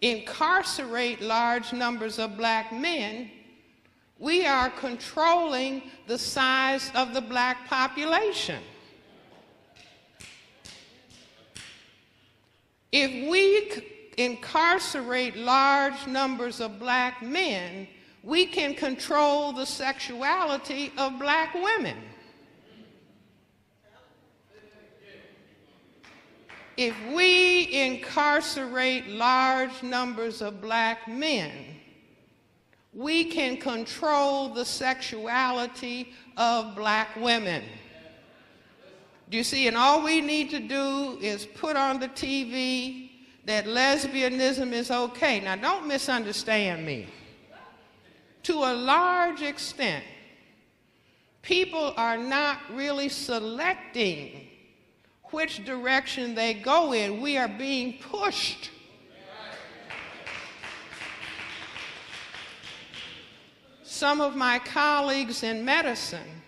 incarcerate large numbers of black men, we are controlling the size of the black population. If we incarcerate large numbers of black men, we can control the sexuality of black women. If we incarcerate large numbers of black men, we can control the sexuality of black women. Do you see? And all we need to do is put on the TV that lesbianism is okay. Now, don't misunderstand me. To a large extent, people are not really selecting which direction they go in. We are being pushed. Some of my colleagues in medicine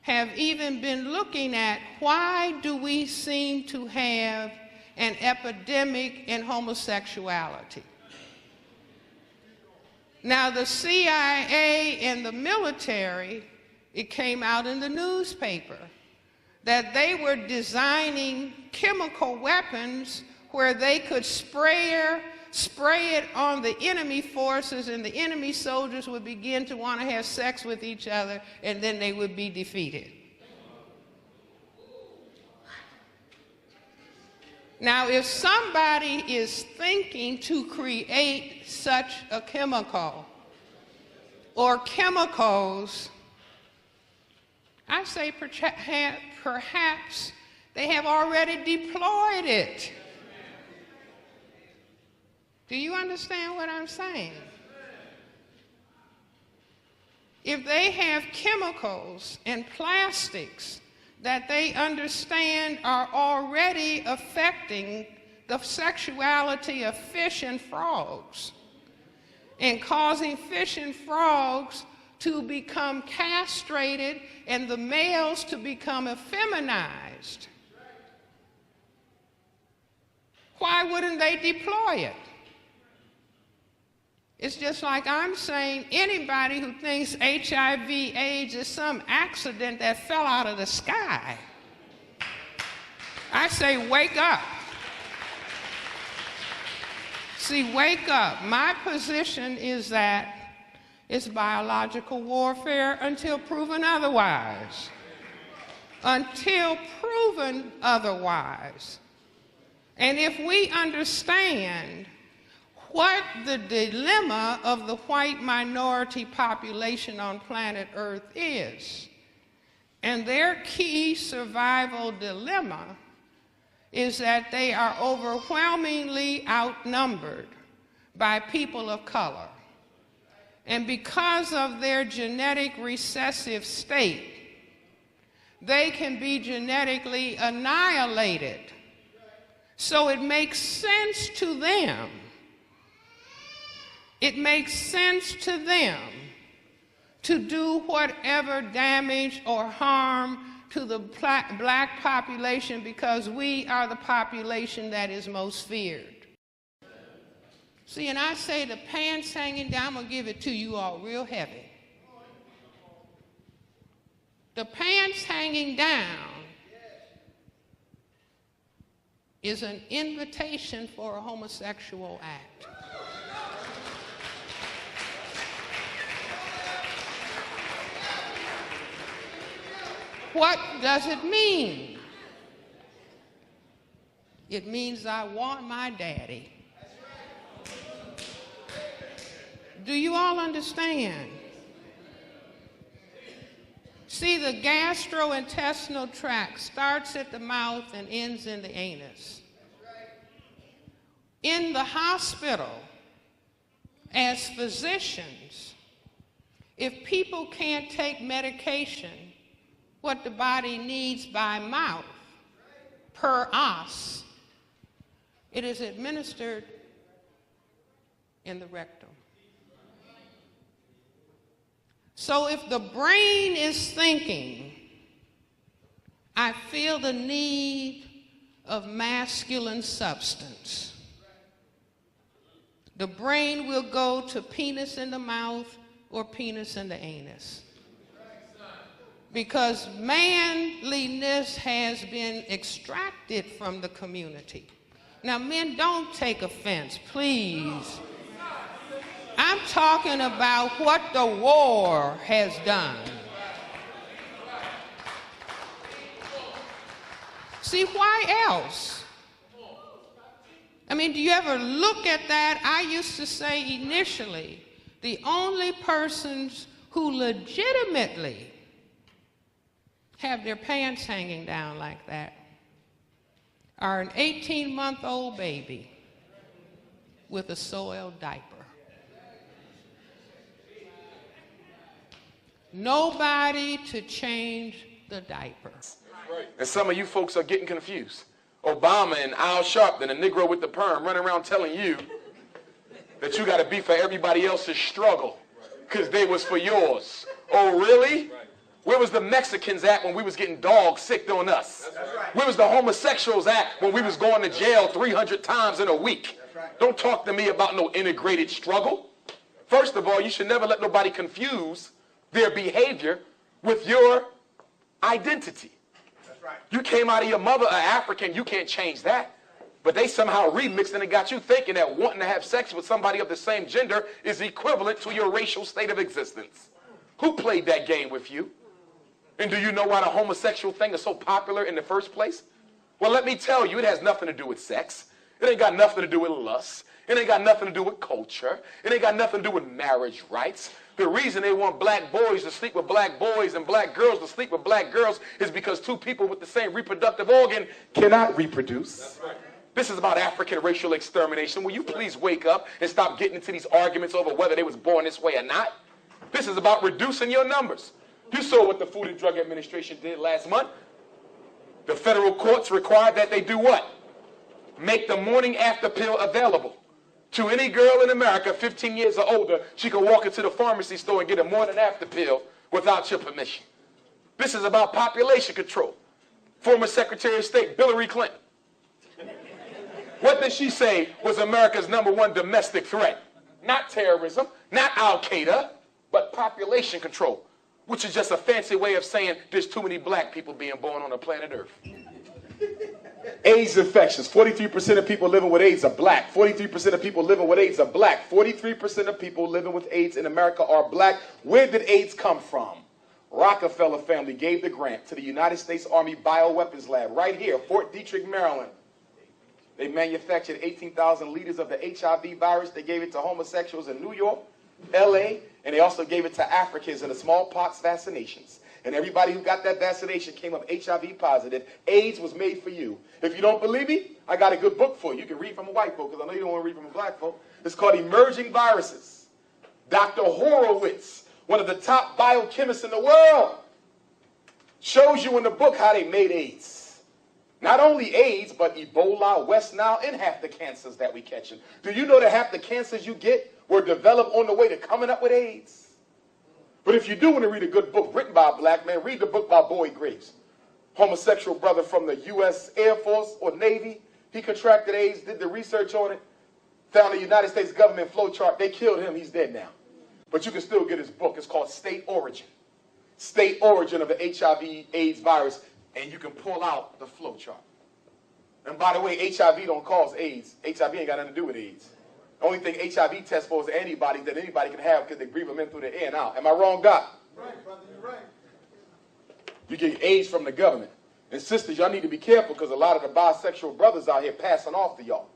have even been looking at why do we seem to have an epidemic in homosexuality. Now, the CIA and the military, it came out in the newspaper that they were designing chemical weapons where they could spray it on the enemy forces, and the enemy soldiers would begin to want to have sex with each other, and then they would be defeated. Now, if somebody is thinking to create such a chemical or chemicals, I say perhaps they have already deployed it. Do you understand what I'm saying? If they have chemicals and plastics that they understand are already affecting the sexuality of fish and frogs and causing fish and frogs to become castrated and the males to become effeminized, why wouldn't they deploy it? It's just like I'm saying anybody who thinks HIV/AIDS is some accident that fell out of the sky, I say wake up. See, wake up. My position is that it's biological warfare until proven otherwise. Until proven otherwise. And if we understand what the dilemma of the white minority population on planet Earth is, and their key survival dilemma is that they are overwhelmingly outnumbered by people of color. And because of their genetic recessive state, they can be genetically annihilated. So it makes sense to them. It makes sense to them to do whatever damage or harm to the black population because we are the population that is most feared. See, and I say the pants hanging down, I'm going to give it to you all real heavy. The pants hanging down is an invitation for a homosexual act. What does it mean? It means I want my daddy. Do you all understand? See, the gastrointestinal tract starts at the mouth and ends in the anus. In the hospital, as physicians, if people can't take medication, what the body needs by mouth, per os, it is administered in the rectum. So if the brain is thinking, I feel the need of masculine substance, The brain will go to penis in the mouth or penis in the anus. Because manliness has been extracted from the community. Now, men, don't take offense, please. I'm talking about what the war has done. See, why else? I mean, do you ever look at that? I used to say initially, the only persons who legitimately have their pants hanging down like that are an 18-month-old baby with a soiled diaper. Nobody to change the diaper. And some of you folks are getting confused. Obama and Al Sharpton, a Negro with the perm, running around telling you that you got to be for everybody else's struggle because they was for yours. Oh, really? Where was the Mexicans at when we was getting dog sicked on us? Where was the homosexuals at when we was going to jail 300 times in a week? Don't talk to me about no integrated struggle. First of all, you should never let nobody confuse their behavior with your identity. You came out of your mother an African, you can't change that. But they somehow remixed and it got you thinking that wanting to have sex with somebody of the same gender is equivalent to your racial state of existence. Who played that game with you? And do you know why the homosexual thing is so popular in the first place? Well, let me tell you, it has nothing to do with sex. It ain't got nothing to do with lust. It ain't got nothing to do with culture. It ain't got nothing to do with marriage rights. The reason they want black boys to sleep with black boys and black girls to sleep with black girls is because two people with the same reproductive organ cannot reproduce. That's right. This is about African racial extermination. Will you please wake up and stop getting into these arguments over whether they was born this way or not? This is about reducing your numbers. You saw what the Food and Drug Administration did last month. The federal courts required that they do what? Make the morning after pill available. To any girl in America 15 years or older, she can walk into the pharmacy store and get a morning after pill without your permission. This is about population control. Former Secretary of State Hillary Clinton. What did she say was America's #1 domestic threat? Not terrorism, not Al-Qaeda, but population control, which is just a fancy way of saying there's too many black people being born on the planet Earth. AIDS infections. 43% of people living with AIDS are black. 43% of people living with AIDS are black. 43% of people living with AIDS in America are black. Where did AIDS come from? Rockefeller family gave the grant to the United States Army Bioweapons Lab right here, Fort Detrick, Maryland. They manufactured 18,000 liters of the HIV virus. They gave it to homosexuals in New York, LA, and they also gave it to Africans in the smallpox vaccinations. And everybody who got that vaccination came up HIV positive. AIDS was made for you. If you don't believe me, I got a good book for you. You can read from a white book, because I know you don't want to read from a black book. It's called Emerging Viruses. Dr. Horowitz, one of the top biochemists in the world, shows you in the book how they made AIDS. Not only AIDS, but Ebola, West Nile, and half the cancers that we catching. Do you know that half the cancers you get were developed on the way to coming up with AIDS? But if you do want to read a good book written by a black man, read the book by Boyd Graves. Homosexual brother from the U.S. Air Force or Navy. He contracted AIDS, did the research on it, found the United States government flow chart. They killed him. He's dead now. But you can still get his book. It's called State Origin. State Origin of the HIV AIDS virus. And you can pull out the flow chart. And by the way, HIV don't cause AIDS. HIV ain't got nothing to do with AIDS. The only thing HIV tests for is antibodies that anybody can have because they breathe them in through the air and out. Am I wrong, Doc? Right, brother, you're right. You get AIDS from the government. And sisters, y'all need to be careful because a lot of the bisexual brothers out here passing off to y'all.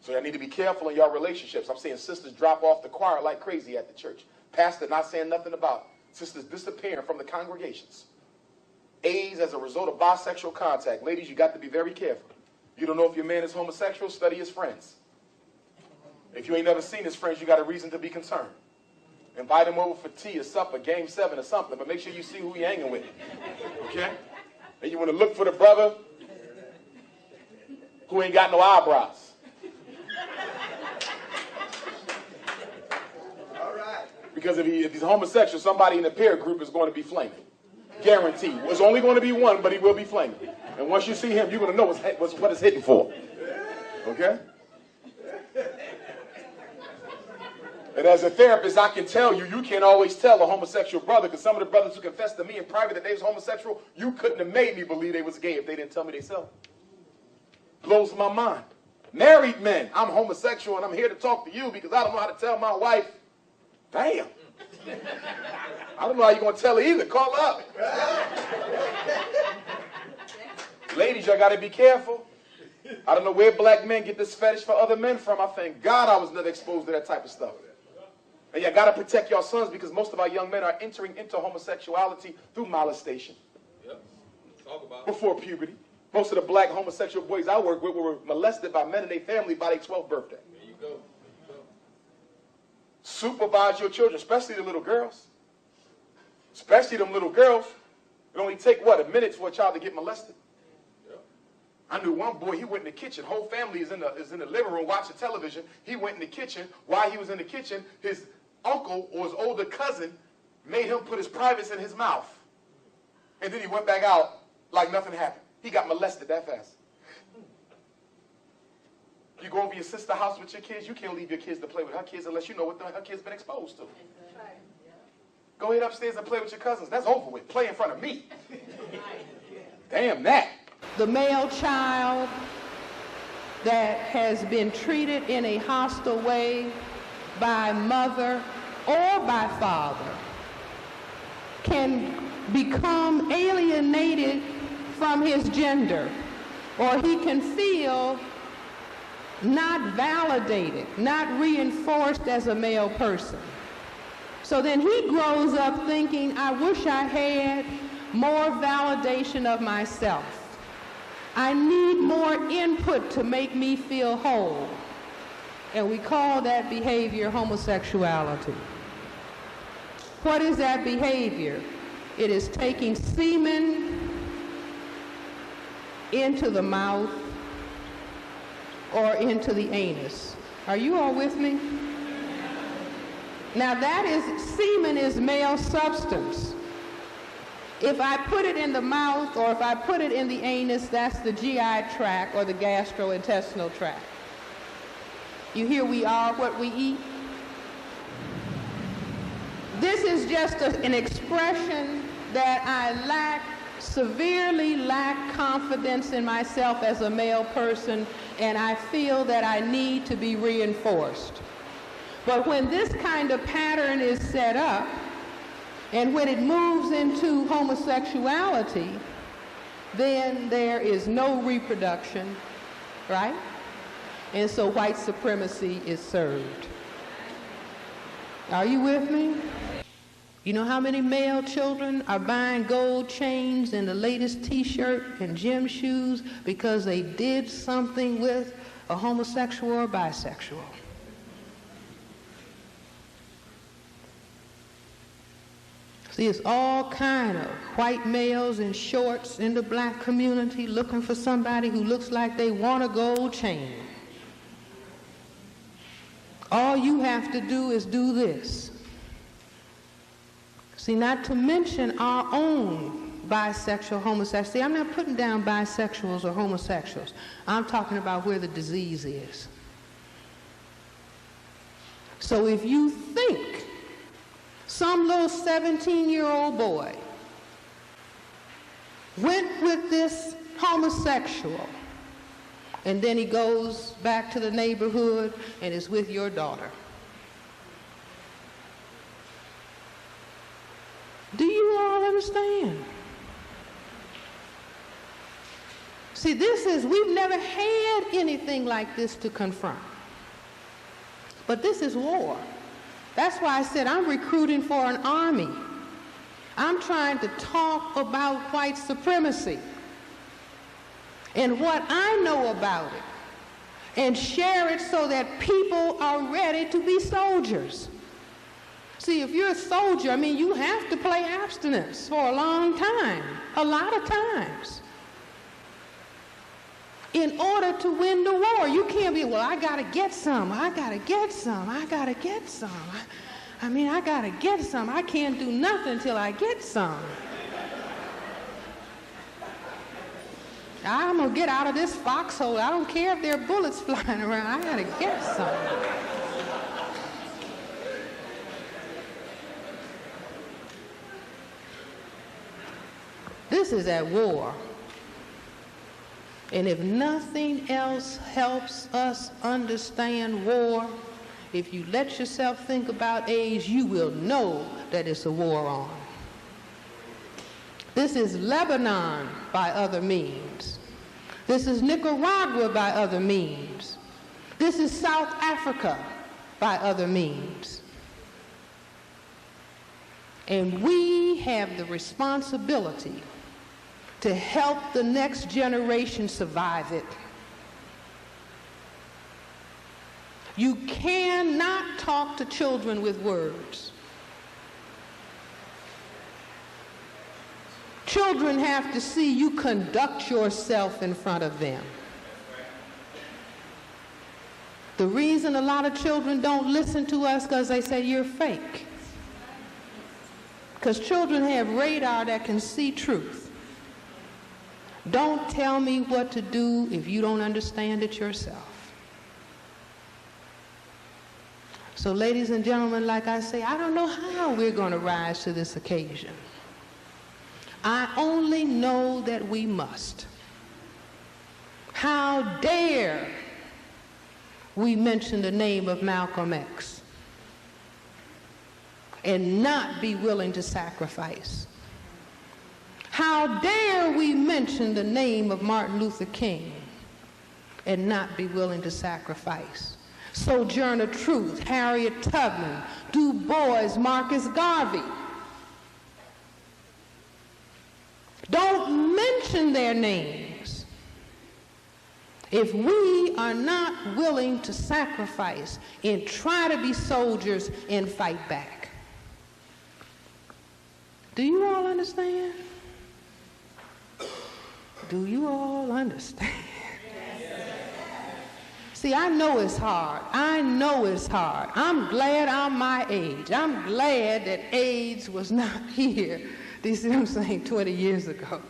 So y'all need to be careful in your relationships. I'm seeing sisters drop off the choir like crazy at the church. Pastor not saying nothing about it. Sisters disappearing from the congregations. AIDS as a result of bisexual contact. Ladies, you got to be very careful. You don't know if your man is homosexual, study his friends. If you ain't never seen his friends, you got a reason to be concerned. Invite him over for tea or supper, game 7 or something, but make sure you see who you're hanging with. Okay? And you want to look for the brother who ain't got no eyebrows. All right. Because if he's homosexual, somebody in the peer group is going to be flaming. Guaranteed. There's only going to be one, but he will be flaming. And once you see him, you're going to know what it's hitting for. Okay? And as a therapist, I can tell you, you can't always tell a homosexual brother, because some of the brothers who confessed to me in private that they was homosexual, you couldn't have made me believe they was gay if they didn't tell me themselves. Blows my mind. Married men, I'm homosexual and I'm here to talk to you because I don't know how to tell my wife. Damn. I don't know how you're going to tell her either. Call her up. Ladies, y'all got to be careful. I don't know where black men get this fetish for other men from. I thank God I was never exposed to that type of stuff. And you got to protect your sons because most of our young men are entering into homosexuality through molestation. Yep. Talk about it. Before puberty. Most of the black homosexual boys I work with were molested by men in their family by their 12th birthday. There you go. Supervise your children, especially the little girls. Especially them little girls. It only take, what, a minute for a child to get molested? Yep. I knew one boy, he went in the kitchen. Whole family is in the living room watching television. He went in the kitchen. While he was in the kitchen, his uncle or his older cousin made him put his privates in his mouth. And then he went back out like nothing happened. He got molested that fast. You go over your sister's house with your kids, you can't leave your kids to play with her kids unless you know what her kids been exposed to. Go ahead upstairs and play with your cousins. That's over with. Play in front of me. Damn that. The male child that has been treated in a hostile way by mother or by father can become alienated from his gender, or he can feel not validated, not reinforced as a male person. So then he grows up thinking, I wish I had more validation of myself. I need more input to make me feel whole. And we call that behavior homosexuality. What is that behavior? It is taking semen into the mouth or into the anus. Are you all with me? Now semen is male substance. If I put it in the mouth or if I put it in the anus, that's the GI tract or the gastrointestinal tract. You hear we are what we eat? This is just an expression that I severely lack confidence in myself as a male person, and I feel that I need to be reinforced. But when this kind of pattern is set up, and when it moves into homosexuality, then there is no reproduction, right? And so white supremacy is served. Are you with me? You know how many male children are buying gold chains and the latest t-shirt and gym shoes because they did something with a homosexual or bisexual? See, it's all kind of white males in shorts in the black community looking for somebody who looks like they want a gold chain. All you have to do is do this. See, not to mention our own bisexual, homosexual. See, I'm not putting down bisexuals or homosexuals. I'm talking about where the disease is. So if you think some little 17-year-old boy went with this homosexual, and then he goes back to the neighborhood and is with your daughter, do you all understand? See, we've never had anything like this to confront. But this is war. That's why I said I'm recruiting for an army. I'm trying to talk about white supremacy and what I know about it and share it so that people are ready to be soldiers. See, if you're a soldier, you have to play abstinence for a long time, a lot of times, in order to win the war. You can't be, well, I got to get some, I got to get some, I got to get some. I got to get some. I can't do nothing till I get some. I'm going to get out of this foxhole. I don't care if there are bullets flying around. I got to get some. This is at war. And if nothing else helps us understand war, if you let yourself think about AIDS, you will know that it's a war on. This is Lebanon by other means. This is Nicaragua by other means. This is South Africa by other means. And we have the responsibility to help the next generation survive it. You cannot talk to children with words. Children have to see you conduct yourself in front of them. The reason a lot of children don't listen to us because they say you're fake. Because children have radar that can see truth. Don't tell me what to do if you don't understand it yourself. So ladies and gentlemen, like I say, I don't know how we're going to rise to this occasion. I only know that we must. How dare we mention the name of Malcolm X and not be willing to sacrifice? How dare we mention the name of Martin Luther King and not be willing to sacrifice? Sojourner Truth, Harriet Tubman, Du Bois, Marcus Garvey. Don't mention their names if we are not willing to sacrifice and try to be soldiers and fight back. Do you all understand? Do you all understand? See, I know it's hard. I know it's hard. I'm glad I'm my age. I'm glad that AIDS was not here. Do you see what I'm saying? 20 years ago.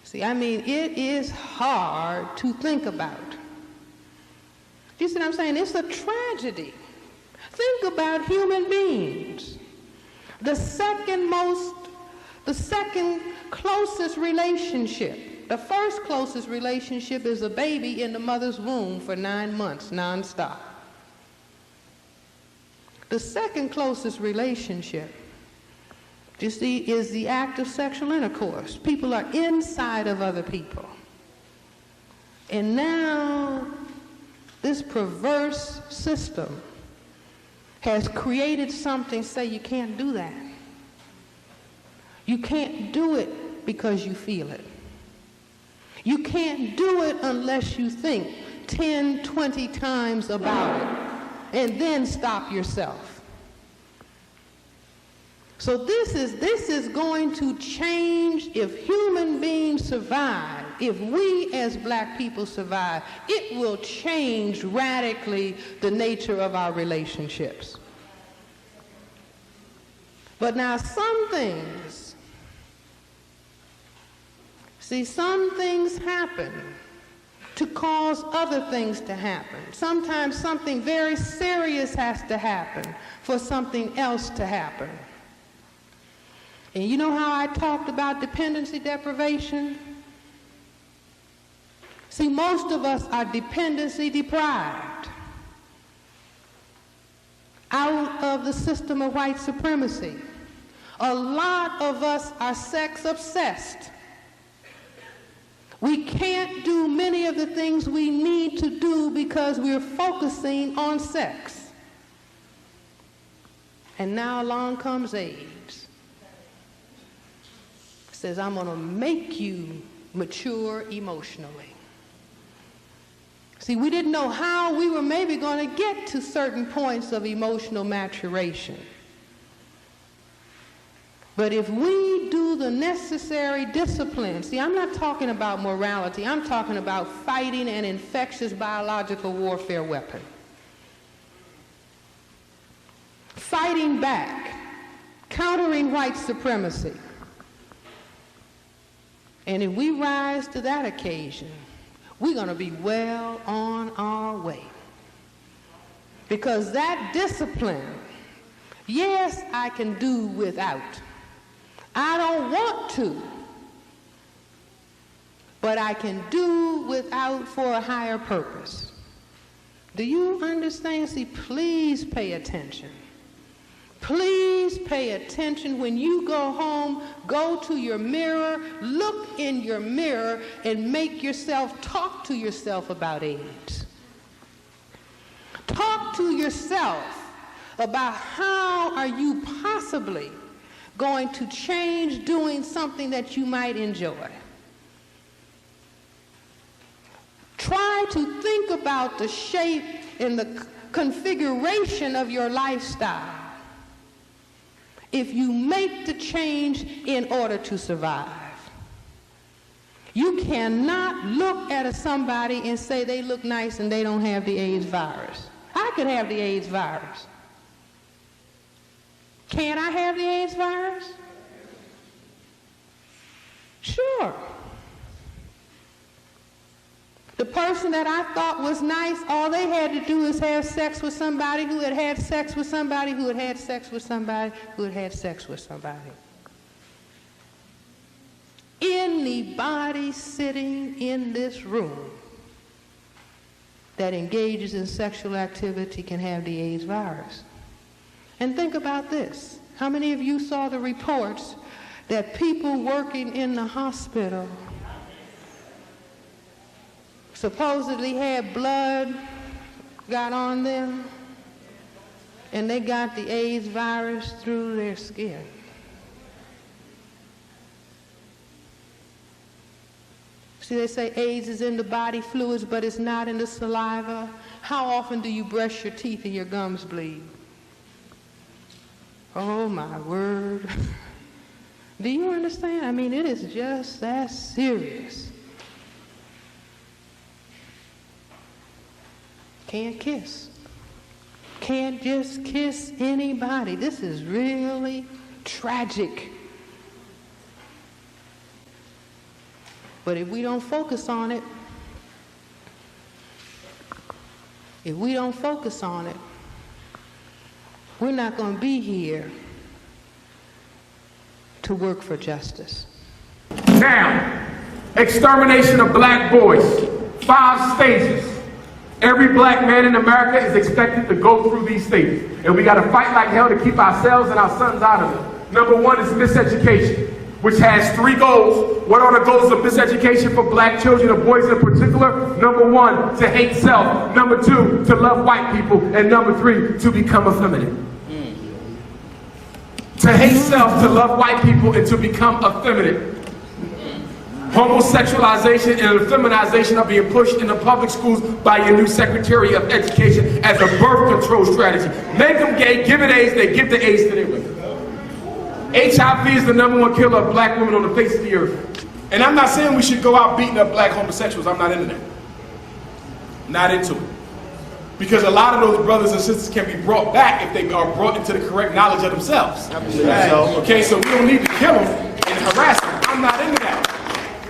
See, I mean, it is hard to think about. Do you see what I'm saying? It's a tragedy. Think about human beings. The second closest relationship. The first closest relationship is a baby in the mother's womb for 9 months, nonstop. The second closest relationship, you see, is the act of sexual intercourse. People are inside of other people. And now, this perverse system has created something, say you can't do that. You can't do it because you feel it. You can't do it unless you think 10, 20 times about it and then stop yourself. So this is going to change if human beings survive. If we as black people survive, it will change radically the nature of our relationships. But now some things happen to cause other things to happen. Sometimes something very serious has to happen for something else to happen. And you know how I talked about dependency deprivation? See, most of us are dependency deprived out of the system of white supremacy. A lot of us are sex obsessed. We can't do many of the things we need to do because we're focusing on sex. And now along comes AIDS. It says, I'm going to make you mature emotionally. See, we didn't know how we were maybe going to get to certain points of emotional maturation. But if we do the necessary discipline, see, I'm not talking about morality, I'm talking about fighting an infectious biological warfare weapon. Fighting back, countering white supremacy. And if we rise to that occasion, we're going to be well on our way. Because that discipline, yes, I can do without. I don't want to, but I can do without for a higher purpose. Do you understand? See, please pay attention. Please pay attention. When you go home, go to your mirror, look in your mirror, and make yourself talk to yourself about AIDS. Talk to yourself about how are you possibly going to change doing something that you might enjoy. Try to think about the shape and the configuration of your lifestyle if you make the change in order to survive. You cannot look at somebody and say they look nice and they don't have the AIDS virus. I could have the AIDS virus. Can I have the AIDS virus? Sure. The person that I thought was nice, all they had to do is have sex with somebody who had had sex with somebody who had had sex with somebody who had had sex with somebody. Anybody sitting in this room that engages in sexual activity can have the AIDS virus. And think about this. How many of you saw the reports that people working in the hospital supposedly had blood got on them and they got the AIDS virus through their skin? See, they say AIDS is in the body fluids, but it's not in the saliva. How often do you brush your teeth and your gums bleed? Oh my word. Do you understand? I mean, it is just that serious. Can't kiss. Can't just kiss anybody. This is really tragic. But if we don't focus on it, we're not going to be here to work for justice. Now, extermination of black boys, 5 stages. Every black man in America is expected to go through these stages. And we got to fight like hell to keep ourselves and our sons out of it. Number 1 is miseducation, which has 3 goals. What are the goals of miseducation for black children or boys in particular? Number 1, to hate self. Number 2, to love white people. And number 3, to become effeminate. To hate self, to love white people, and to become effeminate. Homosexualization and effeminization are being pushed in the public schools by your new Secretary of Education as a birth control strategy. Make them gay, give it AIDS, they give the AIDS to their women. HIV is the #1 killer of black women on the face of the earth. And I'm not saying we should go out beating up black homosexuals. I'm not into that. Not into it. Because a lot of those brothers and sisters can be brought back if they are brought into the correct knowledge of themselves. Okay, so we don't need to kill them and harass them. I'm not into that.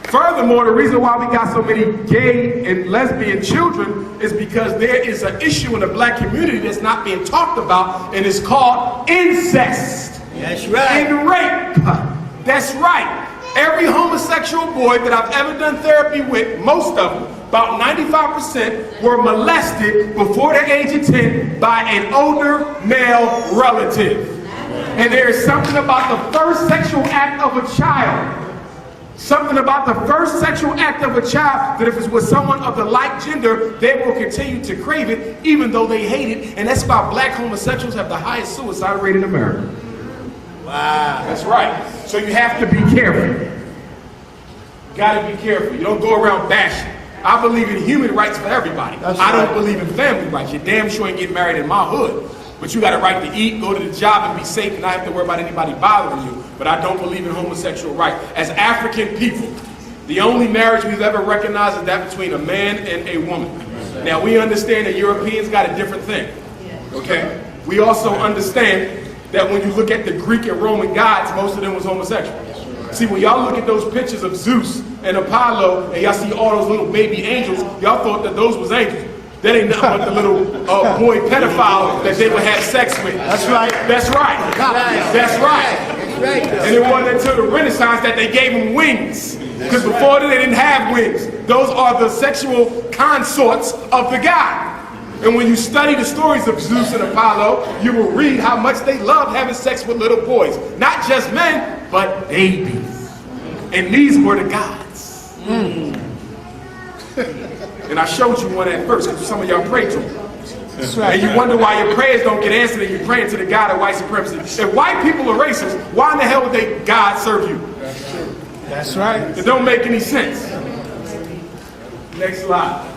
Furthermore, the reason why we got so many gay and lesbian children is because there is an issue in the black community that's not being talked about, and it's called incest. That's right. And rape. That's right. Every homosexual boy that I've ever done therapy with, most of them, about 95%, were molested before the age of 10 by an older male relative. And there is something about the first sexual act of a child, that if it's with someone of the like gender, they will continue to crave it, even though they hate it. And that's why black homosexuals have the highest suicide rate in America. Wow. That's right. So you have to be careful. Gotta be careful. You don't go around bashing. I believe in human rights for everybody. I don't believe in family rights. You damn sure ain't getting married in my hood. But you got a right to eat, go to the job, and be safe, and not have to worry about anybody bothering you. But I don't believe in homosexual rights. As African people, the only marriage we've ever recognized is that between a man and a woman. Now, we understand that Europeans got a different thing. Okay? We also understand that when you look at the Greek and Roman gods, most of them was homosexual. See, when y'all look at those pictures of Zeus and Apollo, and y'all see all those little baby angels, y'all thought that those was angels. That ain't nothing but the little boy pedophile that they would have sex with. That's right. That's right. That's right. right. And it wasn't until the Renaissance that they gave them wings. Because before that, they didn't have wings. Those are the sexual consorts of the god. And when you study the stories of Zeus and Apollo, you will read how much they loved having sex with little boys. Not just men, but babies. And these were the gods. And I showed you one at first because some of y'all prayed to him. That's right. And you wonder why your prayers don't get answered and you're praying to the God of white supremacy. If white people are racist, why in the hell would they God serve you? That's right. It don't make any sense. Next slide.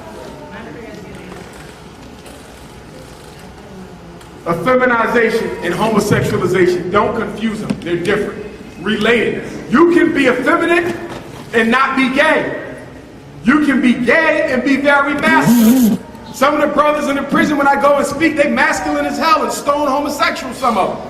Effeminization and homosexualization. Don't confuse them. They're different. Related. You can be effeminate and not be gay. You can be gay and be very masculine. Some of the brothers in the prison, when I go and speak, they masculine as hell and stone homosexual, some of them.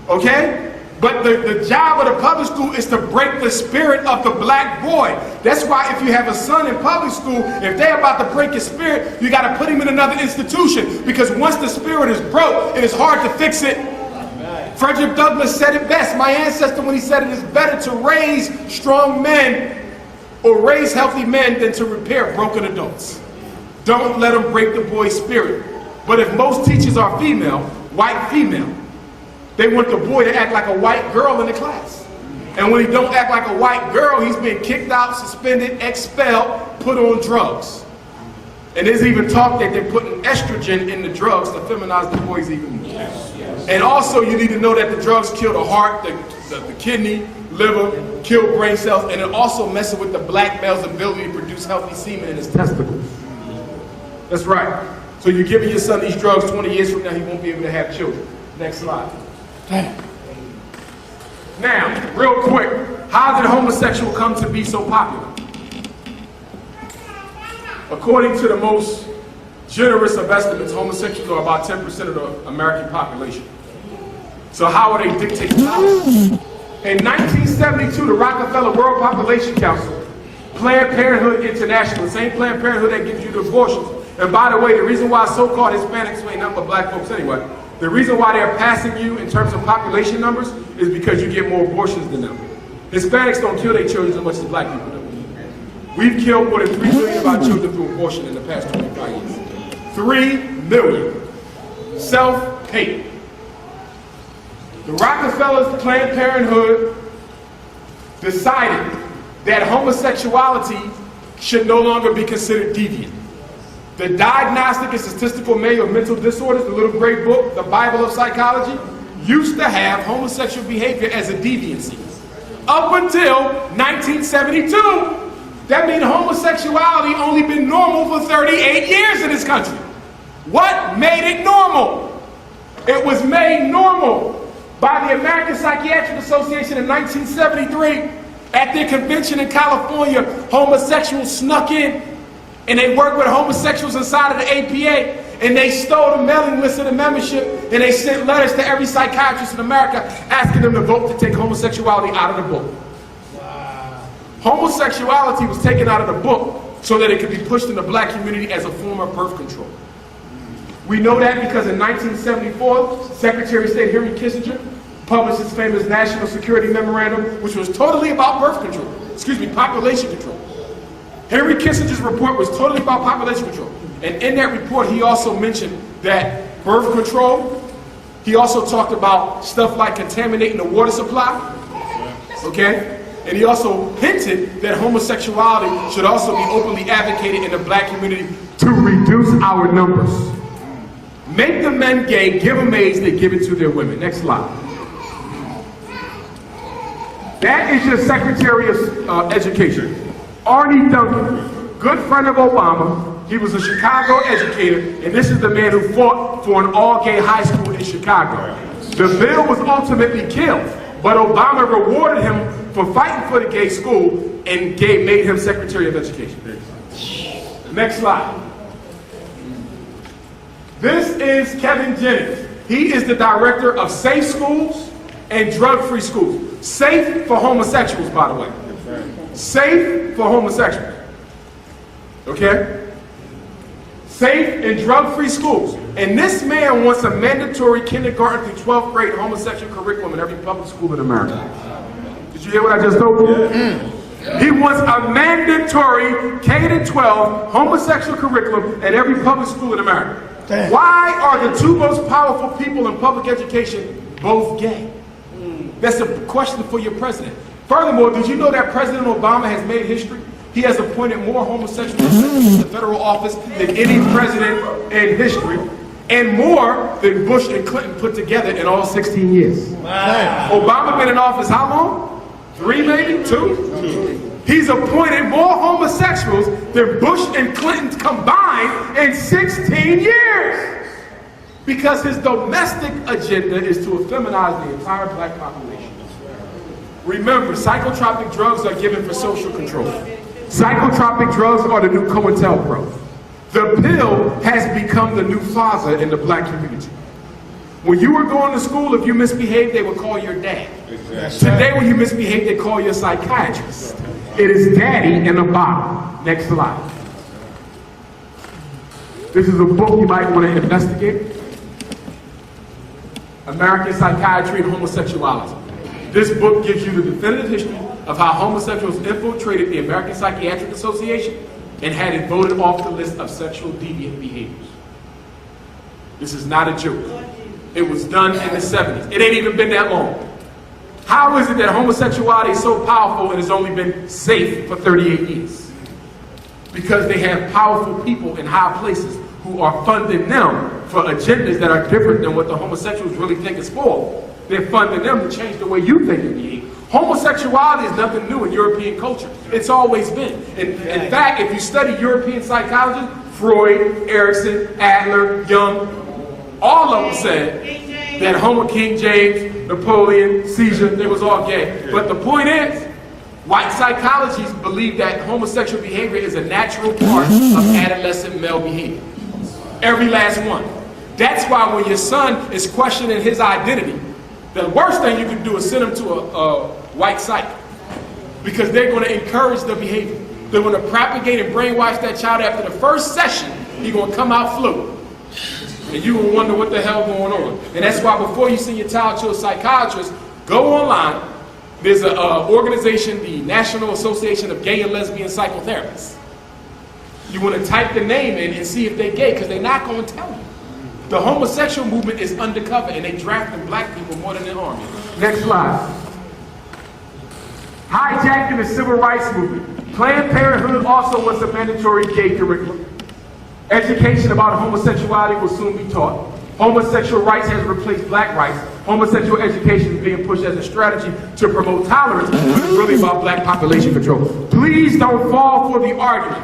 Okay? But the job of the public school is to break the spirit of the black boy. That's why if you have a son in public school, if they're about to break his spirit, you got to put him in another institution. Because once the spirit is broke, it is hard to fix it. Frederick Douglass said it best. My ancestor, when he said it is better to raise strong men or raise healthy men than to repair broken adults. Don't let them break the boy's spirit. But if most teachers are female, white female, they want the boy to act like a white girl in the class. And when he don't act like a white girl, he's been kicked out, suspended, expelled, put on drugs. And there's even talk that they're putting estrogen in the drugs to feminize the boys even more. And also you need to know that the drugs kill the heart, the kidney, liver, kill brain cells, and it also messes with the black male's ability to produce healthy semen in his testicles. That's right. So you're giving your son these drugs, 20 years from now he won't be able to have children. Next slide. Now, real quick, how did homosexual come to be so popular? According to the most generous of estimates, homosexuals are about 10% of the American population. So how are they dictating policy? In 1972, the Rockefeller World Population Council, Planned Parenthood International, the same Planned Parenthood that gives you the abortions. And by the way, the reason why so-called Hispanics ain't nothing but black folks anyway, the reason why they're passing you in terms of population numbers is because you get more abortions than them. Hispanics don't kill their children as much as black people do. We've killed more than 3 million of our children through abortion in the past 25 years. 3 million. Self-hate. The Rockefellers, Planned Parenthood decided that homosexuality should no longer be considered deviant. The Diagnostic and Statistical Manual of Mental Disorders, the little gray book, the Bible of Psychology, used to have homosexual behavior as a deviancy. Up until 1972, that means homosexuality only been normal for 38 years in this country. What made it normal? It was made normal by the American Psychiatric Association in 1973. At their convention in California, homosexuals snuck in and they worked with homosexuals inside of the APA, and they stole the mailing list of the membership, and they sent letters to every psychiatrist in America asking them to vote to take homosexuality out of the book. Wow. Homosexuality was taken out of the book so that it could be pushed in the black community as a form of birth control. We know that because in 1974, Secretary of State Henry Kissinger published his famous National Security Memorandum, which was totally about birth control, population control. Henry Kissinger's report was totally about population control. And in that report, he also mentioned that birth control, he also talked about stuff like contaminating the water supply, okay? And he also hinted that homosexuality should also be openly advocated in the black community to reduce our numbers. Make the men gay, give them AIDS, they give it to their women. Next slide. That is your Secretary of Education. Arnie Duncan, good friend of Obama. He was a Chicago educator, and this is the man who fought for an all-gay high school in Chicago. The bill was ultimately killed, but Obama rewarded him for fighting for the gay school and made him Secretary of Education. Next slide. This is Kevin Jennings. He is the director of Safe Schools and Drug-Free Schools. Safe for homosexuals, by the way. Safe for homosexuals. Okay? Safe and drug-free schools. And this man wants a mandatory kindergarten through 12th grade homosexual curriculum in every public school in America. Did you hear what I just told you? He wants a mandatory K-12 homosexual curriculum at every public school in America. Why are the two most powerful people in public education both gay? That's a question for your president. Furthermore, did you know that President Obama has made history? He has appointed more homosexuals to federal office than any president in history, and more than Bush and Clinton put together in all 16 years. Wow. Obama been in office how long? 3 maybe? 2? He's appointed more homosexuals than Bush and Clinton combined in 16 years. Because his domestic agenda is to effeminize the entire black population. Remember, psychotropic drugs are given for social control. Psychotropic drugs are the new COINTELPRO. The pill has become the new father in the black community. When you were going to school, if you misbehaved, they would call your dad. Today, when you misbehave, they call your psychiatrist. It is daddy in a bottle. Next slide. This is a book you might want to investigate. American Psychiatry and Homosexuality. This book gives you the definitive history of how homosexuals infiltrated the American Psychiatric Association and had it voted off the list of sexual deviant behaviors. This is not a joke. It was done in the 70s. It ain't even been that long. How is it that homosexuality is so powerful and has only been safe for 38 years? Because they have powerful people in high places who are funding them for agendas that are different than what the homosexuals really think is for. They're funding them to change the way you think and behave. Homosexuality is nothing new in European culture. It's always been. In fact, if you study European psychology, Freud, Erikson, Adler, Jung, all of them said that King James, Napoleon, Caesar, they was all gay. But the point is, white psychologists believe that homosexual behavior is a natural part of adolescent male behavior. Every last one. That's why when your son is questioning his identity, the worst thing you can do is send him to a white psych, because they're going to encourage the behavior. They're going to propagate and brainwash that child. After the first session, he's going to come out fluent. And you will wonder what the hell going on. And that's why before you send your child to a psychiatrist, go online. There's an organization, the National Association of Gay and Lesbian Psychotherapists. You want to type the name in and see if they're gay, because they're not going to tell you. The homosexual movement is undercover, and they drafting black people more than the army. Next slide. Hijacking the civil rights movement. Planned Parenthood also wants a mandatory gay curriculum. Education about homosexuality will soon be taught. Homosexual rights has replaced black rights. Homosexual education is being pushed as a strategy to promote tolerance, but it's really about black population control. Please don't fall for the argument.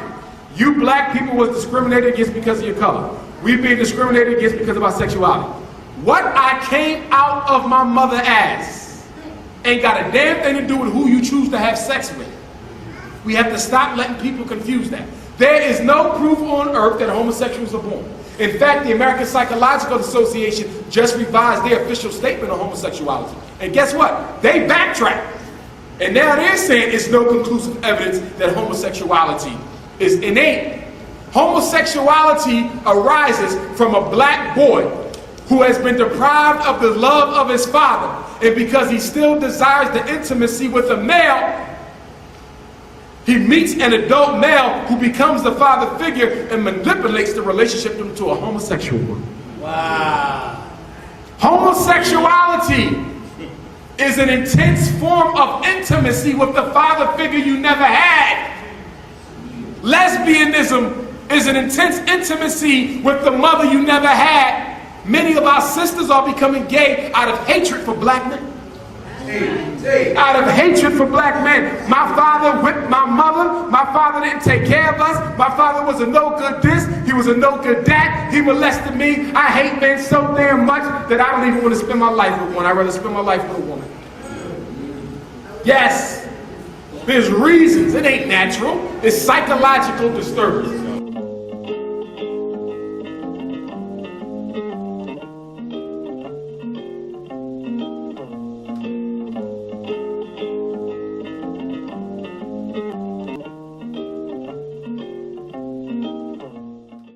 You black people was discriminated against because of your color. We've been discriminated against because of our sexuality. What I came out of my mother as ain't got a damn thing to do with who you choose to have sex with. We have to stop letting people confuse that. There is no proof on earth that homosexuals are born. In fact, the American Psychological Association just revised their official statement on homosexuality. And guess what? They backtracked. And now they're saying it's no conclusive evidence that homosexuality is innate. Homosexuality arises from a black boy who has been deprived of the love of his father. And because he still desires the intimacy with a male, he meets an adult male who becomes the father figure and manipulates the relationship into a homosexual one. Wow. Homosexuality is an intense form of intimacy with the father figure you never had. Lesbianism is an intense intimacy with the mother you never had. Many of our sisters are becoming gay out of hatred for black men. Out of hatred for black men. My father whipped my mother. My father didn't take care of us. My father was a no good this. He was a no good that. He molested me. I hate men so damn much that I don't even want to spend my life with one. I'd rather spend my life with a woman. Yes. There's reasons. It ain't natural. It's psychological disturbance.